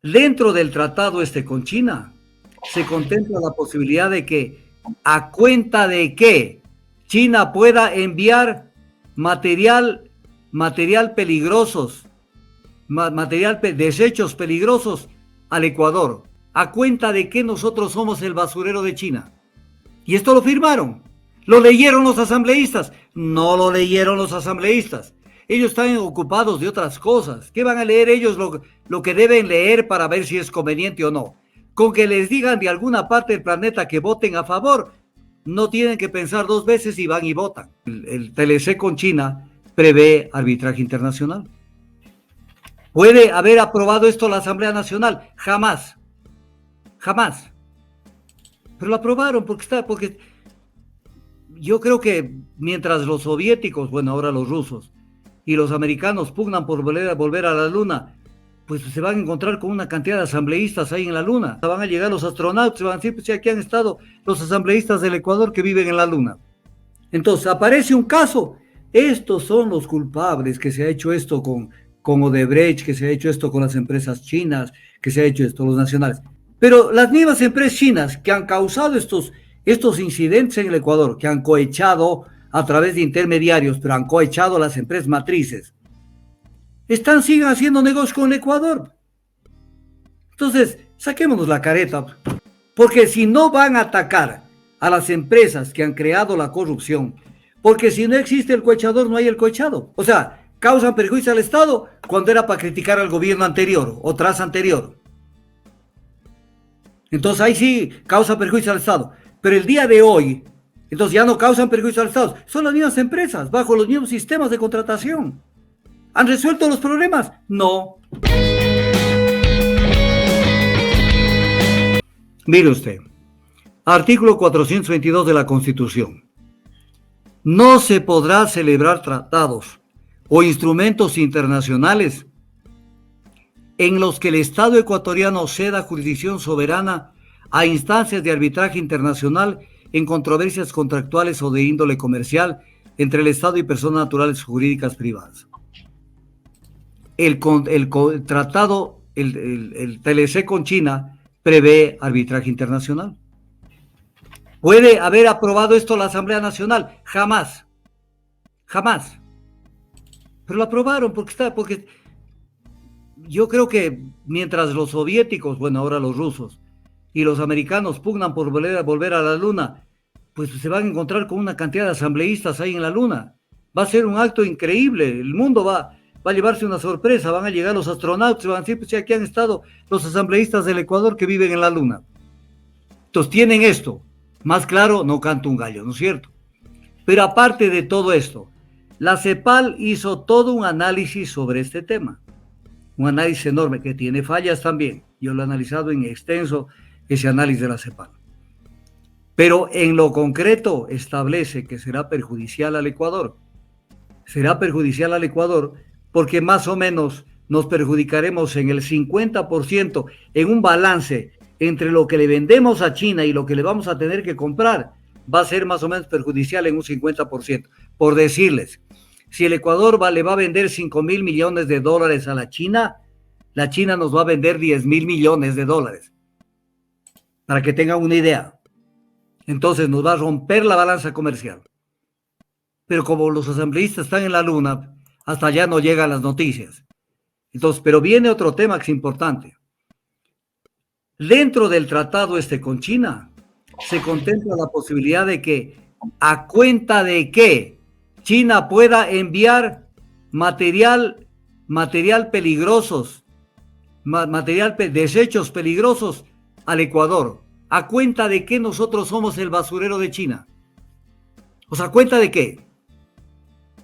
Dentro del tratado con China se contempla la posibilidad de que, a cuenta de que China pueda enviar material, material peligrosos, desechos peligrosos al Ecuador, a cuenta de que nosotros somos el basurero de China. Y esto lo firmaron. ¿Lo leyeron los asambleístas? No lo leyeron los asambleístas. Ellos están ocupados de otras cosas. ¿Qué van a leer ellos lo que deben leer para ver si es conveniente o no? Con que les digan de alguna parte del planeta que voten a favor, no tienen que pensar dos veces y van y votan. El TLC con China prevé arbitraje internacional. ¿Puede haber aprobado esto la Asamblea Nacional? Jamás. Jamás. Pero lo aprobaron porque yo creo que mientras los soviéticos, bueno, ahora los rusos, y los americanos pugnan por volver a la luna, pues se van a encontrar con una cantidad de asambleístas ahí en la luna. Van a llegar los astronautas y van a decir, pues sí, aquí han estado los asambleístas del Ecuador que viven en la luna. Entonces, aparece un caso. Estos son los culpables, que se ha hecho esto con Odebrecht, que se ha hecho esto con las empresas chinas, que se ha hecho esto con los nacionales. Pero las mismas empresas chinas que han causado estos incidentes en el Ecuador, que han cohechado a través de intermediarios, pero han cohechado las empresas matrices, siguen haciendo negocios con el Ecuador. Entonces, saquémonos la careta, porque si no van a atacar a las empresas que han creado la corrupción, porque si no existe el cohechador, no hay el cohechado. O sea, causan perjuicio al Estado cuando era para criticar al gobierno anterior o tras anterior. Entonces ahí sí causa perjuicio al Estado. Pero el día de hoy, entonces ya no causan perjuicio al Estado. Son las mismas empresas, bajo los mismos sistemas de contratación. ¿Han resuelto los problemas? No. Mire usted, artículo 422 de la Constitución. No se podrá celebrar tratados o instrumentos internacionales en los que el Estado ecuatoriano ceda jurisdicción soberana a instancias de arbitraje internacional en controversias contractuales o de índole comercial entre el Estado y personas naturales jurídicas privadas. El tratado, el TLC con China prevé arbitraje internacional. ¿Puede haber aprobado esto la Asamblea Nacional? Jamás. Jamás. Pero lo aprobaron porque yo creo que mientras los soviéticos, bueno, ahora los rusos, y los americanos pugnan por volver a la luna, pues se van a encontrar con una cantidad de asambleístas ahí en la luna. Va a ser un acto increíble. El mundo va a llevarse una sorpresa. Van a llegar los astronautas y van a decir, pues sí, aquí han estado los asambleístas del Ecuador que viven en la luna. Entonces tienen esto. Más claro, no canta un gallo, ¿no es cierto? Pero aparte de todo esto, la CEPAL hizo todo un análisis sobre este tema. Un análisis enorme que tiene fallas también. Yo lo he analizado en extenso, ese análisis de la CEPAL. Pero en lo concreto establece que será perjudicial al Ecuador. Será perjudicial al Ecuador porque más o menos nos perjudicaremos en el 50% en un balance entre lo que le vendemos a China y lo que le vamos a tener que comprar. Va a ser más o menos perjudicial en un 50%. Por decirles, si el Ecuador le va a vender 5,000 millones de dólares a la China nos va a vender 10,000 millones de dólares. Para que tengan una idea. Entonces nos va a romper la balanza comercial. Pero como los asambleístas están en la luna, hasta allá no llegan las noticias. Entonces, pero viene otro tema que es importante. Dentro del tratado con China se contempla la posibilidad de que, a cuenta de que China pueda enviar material peligrosos, desechos peligrosos al Ecuador, a cuenta de que nosotros somos el basurero de China. O sea, ¿a cuenta de qué?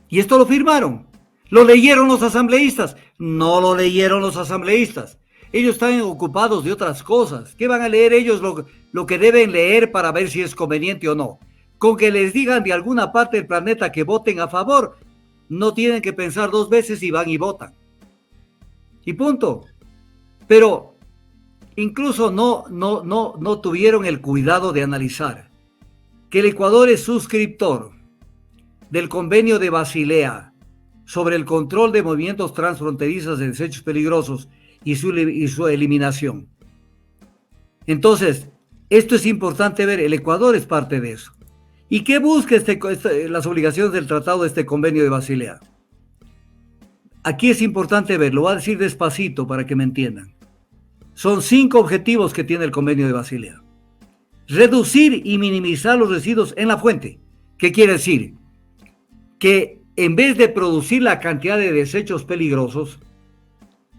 Y esto lo firmaron. ¿Lo leyeron los asambleístas? No lo leyeron los asambleístas. Ellos están ocupados de otras cosas. ¿Qué van a leer ellos lo que deben leer para ver si es conveniente o no? Con que les digan de alguna parte del planeta que voten a favor, no tienen que pensar dos veces y van y votan. Y punto. Pero incluso no tuvieron el cuidado de analizar que el Ecuador es suscriptor del Convenio de Basilea sobre el control de movimientos transfronterizos de desechos peligrosos y su eliminación. Entonces, esto es importante ver, el Ecuador es parte de eso. ¿Y qué busca las obligaciones del tratado de este convenio de Basilea? Aquí es importante ver, lo voy a decir despacito para que me entiendan. Son 5 objetivos que tiene el convenio de Basilea. Reducir y minimizar los residuos en la fuente. ¿Qué quiere decir? Que en vez de producir la cantidad de desechos peligrosos,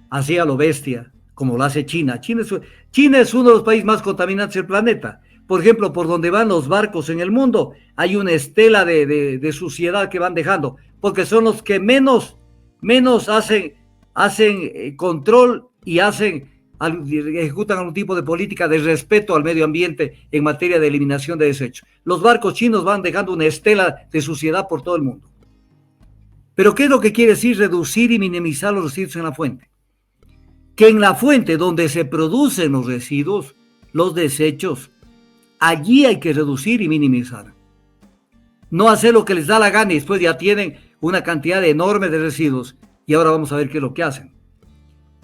así a lo bestia, como lo hace China. China es uno de los países más contaminantes del planeta. Por ejemplo, por donde van los barcos en el mundo, hay una estela de suciedad que van dejando, porque son los que menos hacen control y ejecutan algún tipo de política de respeto al medio ambiente en materia de eliminación de desechos. Los barcos chinos van dejando una estela de suciedad por todo el mundo. Pero ¿qué es lo que quiere decir reducir y minimizar los residuos en la fuente? Que en la fuente donde se producen los residuos, los desechos, allí hay que reducir y minimizar. No hacer lo que les da la gana y después ya tienen una cantidad enorme de residuos y ahora vamos a ver qué es lo que hacen.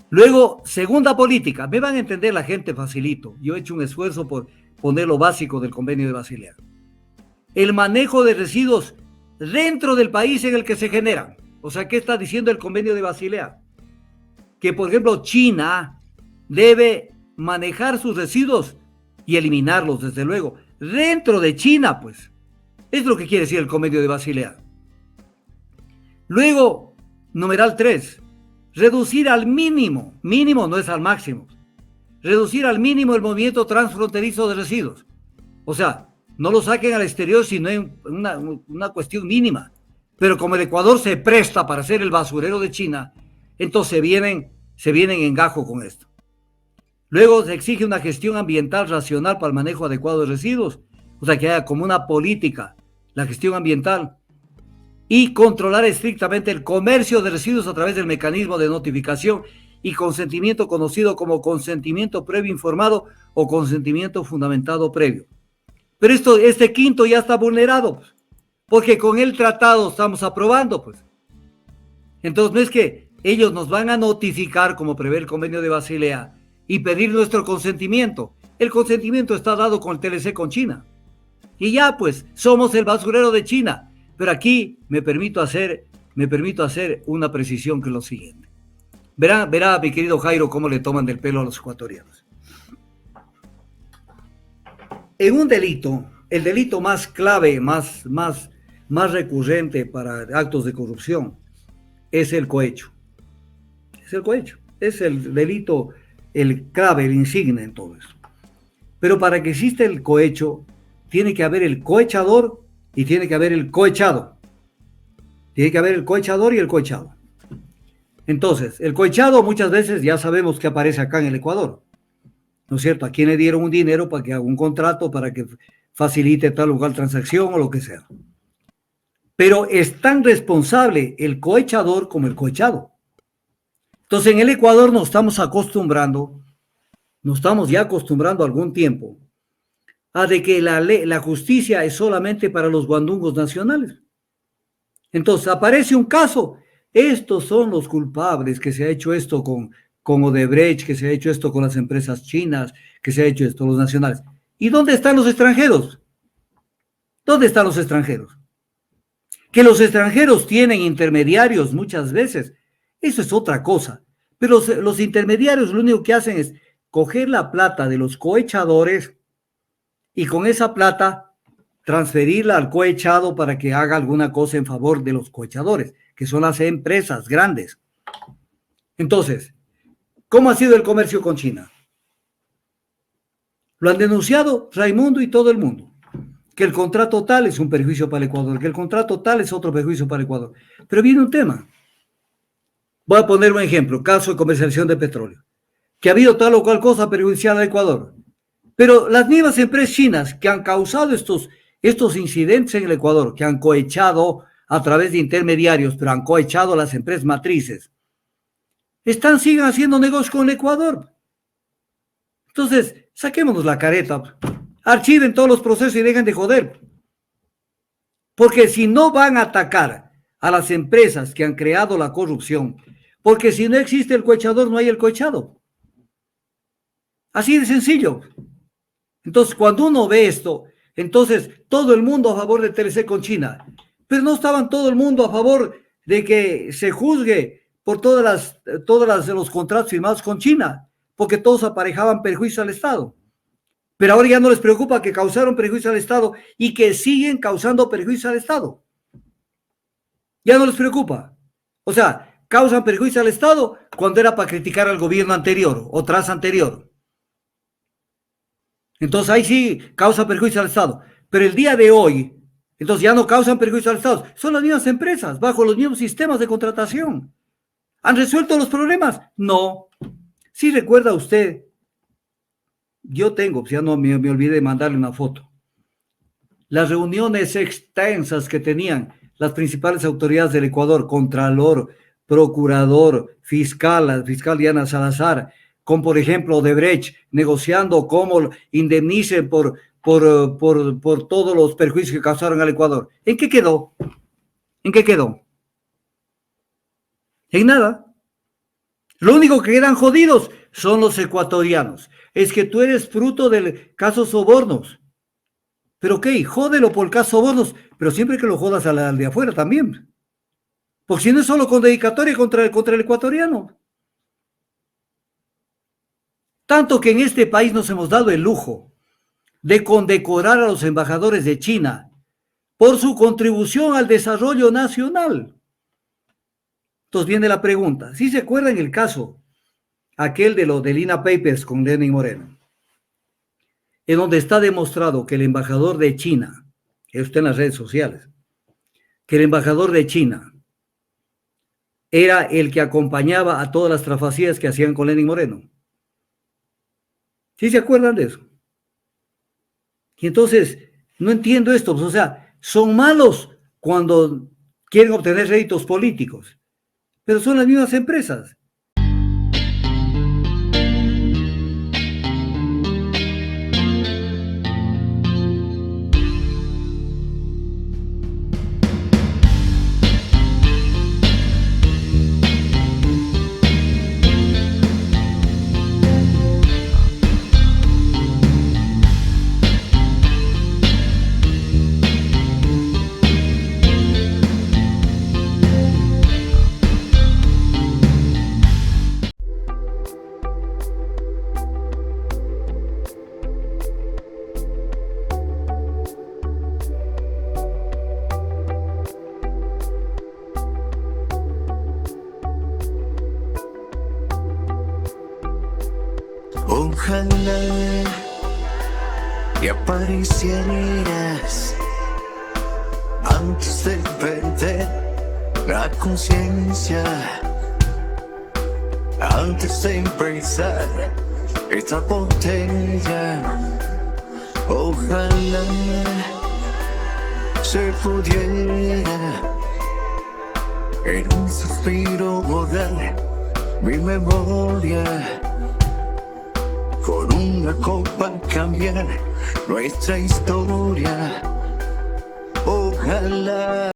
Luego, segunda política, me van a entender la gente facilito. Yo he hecho un esfuerzo por poner lo básico del convenio de Basilea. El manejo de residuos dentro del país en el que se generan. O sea, ¿qué está diciendo el convenio de Basilea? Que, por ejemplo, China debe manejar sus residuos y eliminarlos, desde luego, dentro de China, pues. Es lo que quiere decir el convenio de Basilea. Luego, numeral 3, reducir al mínimo no es al máximo, reducir al mínimo el movimiento transfronterizo de residuos. O sea, no lo saquen al exterior sino en una cuestión mínima. Pero como el Ecuador se presta para ser el basurero de China, entonces se vienen en gajo con esto. Luego se exige una gestión ambiental racional para el manejo adecuado de residuos, o sea, que haya como una política, la gestión ambiental, y controlar estrictamente el comercio de residuos a través del mecanismo de notificación y consentimiento conocido como consentimiento previo informado o consentimiento fundamentado previo. Pero este quinto ya está vulnerado, pues, porque con el tratado estamos aprobando, pues. Entonces no es que ellos nos van a notificar, como prevé el convenio de Basilea, y pedir nuestro consentimiento. El consentimiento está dado con el TLC con China. Y ya, pues, somos el basurero de China. Pero aquí me permito hacer una precisión que es lo siguiente. Verá, mi querido Jairo, cómo le toman del pelo a los ecuatorianos. En un delito, el delito más clave, más recurrente para actos de corrupción, es el cohecho. Es el cohecho. Es el delito, el clave, el insigne en todo eso. Pero para que exista el cohecho, tiene que haber el cohechador y tiene que haber el cohechado. Tiene que haber el cohechador y el cohechado. Entonces, el cohechado muchas veces ya sabemos que aparece acá en el Ecuador. ¿No es cierto? ¿A quién le dieron un dinero para que haga un contrato, para que facilite tal o cual transacción o lo que sea? Pero es tan responsable el cohechador como el cohechado. Entonces, en el Ecuador nos estamos ya acostumbrando algún tiempo a de que la justicia es solamente para los guandungos nacionales. Entonces, aparece un caso, estos son los culpables, que se ha hecho esto con Odebrecht, que se ha hecho esto con las empresas chinas, que se ha hecho esto los nacionales. ¿Y dónde están los extranjeros? ¿Dónde están los extranjeros? Que los extranjeros tienen intermediarios muchas veces, eso es otra cosa. Pero los intermediarios lo único que hacen es coger la plata de los cohechadores y con esa plata transferirla al cohechado para que haga alguna cosa en favor de los cohechadores, que son las empresas grandes. Entonces, ¿cómo ha sido el comercio con China? Lo han denunciado Raimundo y todo el mundo, que el contrato tal es un perjuicio para el Ecuador, que el contrato tal es otro perjuicio para el Ecuador. Pero viene un tema. Voy a poner un ejemplo, caso de comercialización de petróleo, que ha habido tal o cual cosa perjudicial al Ecuador. Pero las mismas empresas chinas que han causado estos incidentes en el Ecuador, que han cohechado a través de intermediarios, pero han cohechado a las empresas matrices, siguen haciendo negocios con el Ecuador. Entonces, saquémonos la careta, archiven todos los procesos y dejen de joder. Porque si no van a atacar a las empresas que han creado la corrupción, porque si no existe el cohechador, no hay el cohechado. Así de sencillo. Entonces, cuando uno ve esto, entonces todo el mundo a favor de TLC con China, pero no estaban todo el mundo a favor de que se juzgue por todas los contratos firmados con China, porque todos aparejaban perjuicio al Estado. Pero ahora ya no les preocupa que causaron perjuicio al Estado y que siguen causando perjuicio al Estado. Ya no les preocupa. O sea, causan perjuicio al Estado cuando era para criticar al gobierno anterior o tras anterior. Entonces ahí sí causa perjuicio al Estado. Pero el día de hoy, entonces ya no causan perjuicio al Estado. Son las mismas empresas, bajo los mismos sistemas de contratación. ¿Han resuelto los problemas? No. Si recuerda usted, yo tengo, ya no me olvidé de mandarle una foto. Las reuniones extensas que tenían las principales autoridades del Ecuador, Contralor, Procurador, Fiscal Diana Salazar, con, por ejemplo, Odebrecht, negociando cómo indemnicen por todos los perjuicios que causaron al Ecuador. ¿En qué quedó? ¿En qué quedó? En nada. Lo único que quedan jodidos son los ecuatorianos. Es que tú eres fruto del caso Sobornos. Pero ok, jódelo por el caso Sobornos, pero siempre que lo jodas al de afuera también. Porque si no es solo con dedicatoria contra el ecuatoriano. Tanto que en este país nos hemos dado el lujo de condecorar a los embajadores de China por su contribución al desarrollo nacional. Entonces viene la pregunta, ¿sí se acuerdan el caso, aquel de los de Lina Papers con Lenin Moreno, en donde está demostrado que el embajador de China, que está en las redes sociales, que el embajador de China era el que acompañaba a todas las trafacías que hacían con Lenin Moreno? ¿Sí se acuerdan de eso? Y entonces, no entiendo esto, pues, o sea, son malos cuando quieren obtener réditos políticos, pero son las mismas empresas. Ojalá que aparecieras antes de perder la conciencia, antes de empezar esta botella. Ojalá se pudiera en un suspiro borrar mi memoria, con una copa cambiar nuestra historia. Ojalá.